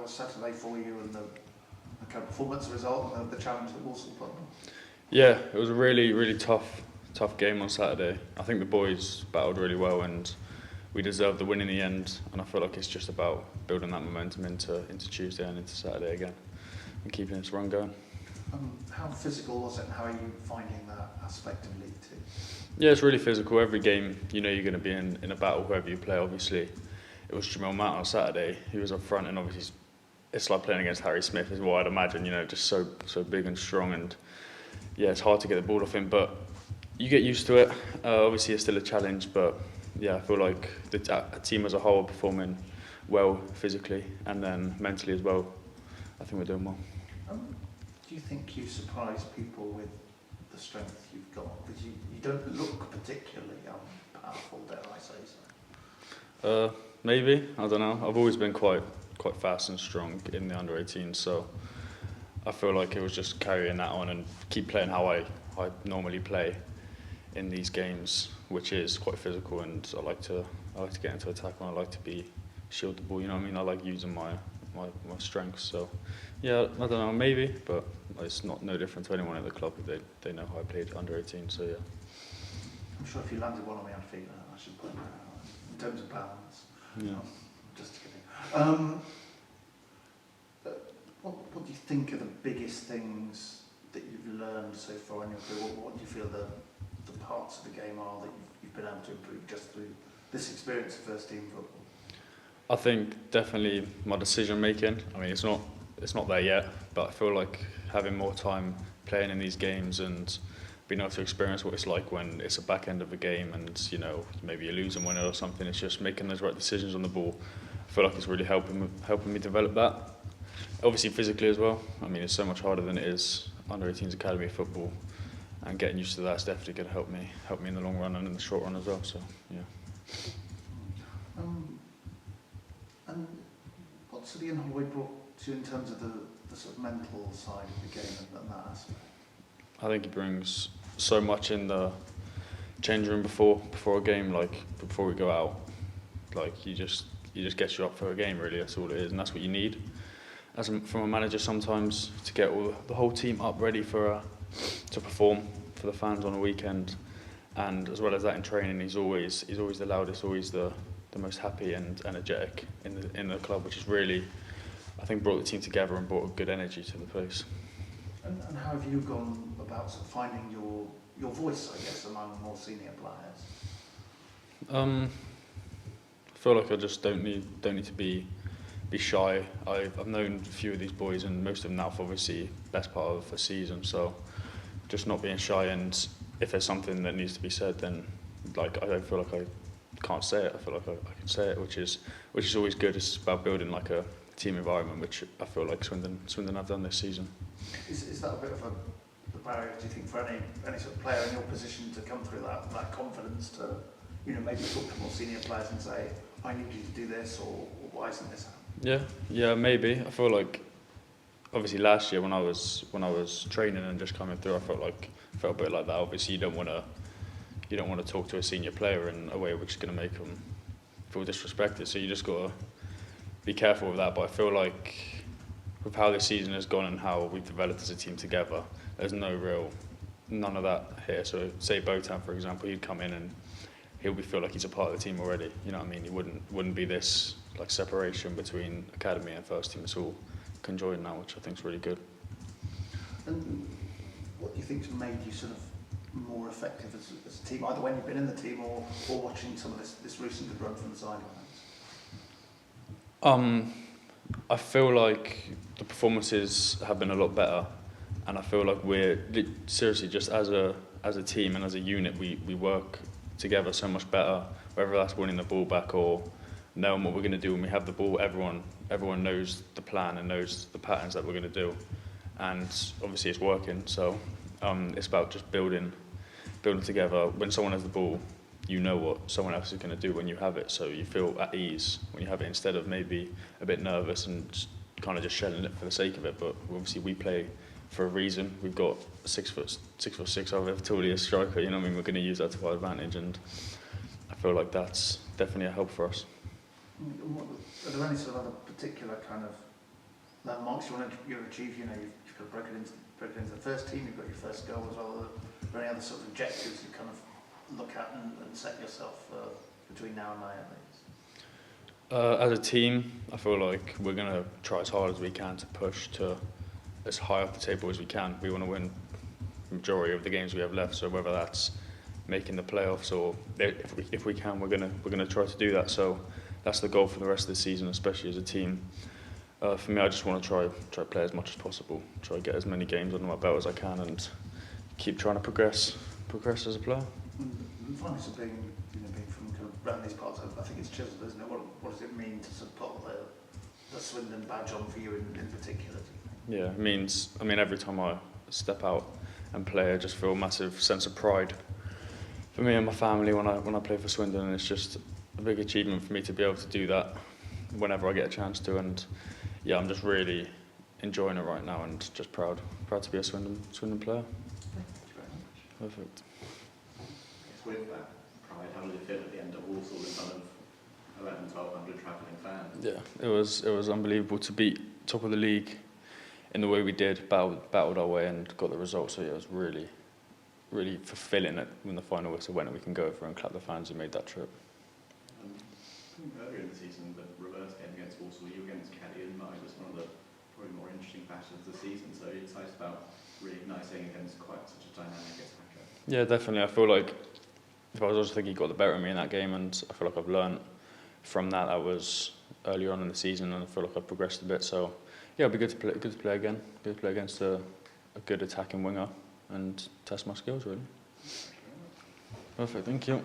was Saturday for you and the kind of performance result and the challenge that Walsall put on? Yeah, it was a really, really tough game on Saturday. I think the boys battled really well and we deserved the win in the end. And I feel like it's just about building that momentum into Tuesday and into Saturday again and keeping this run going. How physical was it and how are you finding that aspect of League Two? Yeah, it's really physical. Every game, you know you're going to be in a battle whoever you play, obviously. It was Jamel Matt on Saturday. He was up front and obviously it's like playing against Harry Smith is what I'd imagine, you know, just so big and strong and yeah, it's hard to get the ball off him, but you get used to it. Obviously it's still a challenge, but yeah, I feel like the team as a whole are performing well physically and then mentally as well. I think we're doing well. Do you think you surprise people with the strength you've got? Because you don't look particularly powerful, dare I say so? Maybe, I don't know. I've always been quite fast and strong in the under-18, so I feel like it was just carrying that on and keep playing how I normally play in these games, which is quite physical, and I like to get into attack and I like to be shield the ball. You know what I mean? I like using my strengths. So yeah, I don't know, maybe, but it's no different to anyone at the club. They know how I played under-18. So yeah. I'm sure if you landed one on my feet, I should point that out in terms of balance. Yeah. Just kidding. What do you think are the biggest things that you've learned so far in your career? What do you feel the parts of the game are that you've been able to improve just through this experience of first team football? I think definitely my decision making. I mean, it's not there yet, but I feel like having more time playing in these games and being able to experience what it's like when it's a back end of a game and you know maybe you lose and win it or something. It's just making those right decisions on the ball. I feel like it's really helping me develop that. Obviously physically as well. I mean, it's so much harder than it is under 18s academy football, and getting used to that's definitely going to help me in the long run and in the short run as well. So yeah. And what's the Holloway brought to you in terms of the sort of mental side of the game and that aspect? I think he brings so much in the change room before a game, like before we go out. Like he just gets you up for a game, really. That's all it is, and that's what you need from a manager sometimes, to get the whole team up ready to perform for the fans on a weekend. And as well as that in training, he's always the loudest, always the most happy and energetic in the club, which has really, I think, brought the team together and brought a good energy to the place. And how have you gone about sort of finding your voice, I guess, among more senior players? I feel like I just don't need to be shy. I've known a few of these boys, and most of them now for obviously best part of a season. So just not being shy, and if there's something that needs to be said, then like I don't feel like I can't say it. I feel like I can say it, which is always good. It's about building like a team environment, which I feel like Swindon have done this season. Is that a bit of a barrier, do you think, for any sort of player in your position to come through that confidence to, you know, maybe talk to more senior players and say, I need you to do this, or why isn't this happening? Yeah, maybe. I feel like obviously last year when I was training and just coming through, I felt a bit like that. Obviously you don't want to talk to a senior player in a way which is going to make them feel disrespected. So you just got to be careful with that. But I feel like with how this season has gone and how we've developed as a team together, there's none of that here. So say Botan, for example, he'd come in and he'll feel like he's a part of the team already. You know what I mean? He wouldn't be this like separation between academy and first team. It's all conjoined now, which I think is really good. And what do you think's made you sort of more effective as a team, either when you've been in the team or watching some of this recent run from the sidelines? I feel like the performances have been a lot better, and I feel like we're seriously just as a team and as a unit we work together so much better. Whether that's winning the ball back or knowing what we're going to do when we have the ball, everyone knows the plan and knows the patterns that we're going to do, and obviously it's working. So it's about just building together. When someone has the ball, you know what someone else is going to do when you have it, so you feel at ease when you have it instead of maybe a bit nervous and kind of just shelling it for the sake of it. But obviously we play for a reason. We've got 6'6" over tallest striker. You know what I mean? We're going to use that to our advantage, and I feel like that's definitely a help for us. Are there any sort of other particular kind of landmarks you want to achieve? You know, you've got broken into the first team, you've got your first goal as well. Are there any other sort of objectives you kind of look at and set yourself between now and May at least? As a team, I feel like we're going to try as hard as we can to push to as high up the table as we can. We want to win the majority of the games we have left, so whether that's making the playoffs or if we can, we're gonna try to do that. So that's the goal for the rest of the season, especially as a team. For me, I just want to try play as much as possible, try to get as many games under my belt as I can, and keep trying to progress as a player. And finally, so being from kind of around these parts, I think it's chiseled, isn't it? What does it mean to sort of put the Swindon badge on for you in particular? Yeah, it means. I mean, every time I step out and play, I just feel a massive sense of pride for me and my family when I play for Swindon, and it's just a big achievement for me to be able to do that whenever I get a chance to. And yeah, I'm just really enjoying it right now and just proud to be a Swindon player. Thank you very much. Perfect. With that pride, how did it feel at the end of Walsall in front of 1,100 travelling fans? Yeah, it was unbelievable to beat top of the league in the way we did, battled our way and got the result. So yeah, it was really fulfilling it when the final whistle went and we can go over and clap the fans who made that trip. Earlier in the season, the reverse game against Walsall, you against Caddy and Mike was one of the probably more interesting battles of the season. So you're excited about reigniting against quite such a dynamic attacker. Yeah, definitely. I feel like if I was also thinking he got the better of me in that game, and I feel like I've learned from that. That was earlier on in the season, and I feel like I've progressed a bit. So yeah, it'll be good to play again. Good to play against a good attacking winger and test my skills really. Perfect, thank you.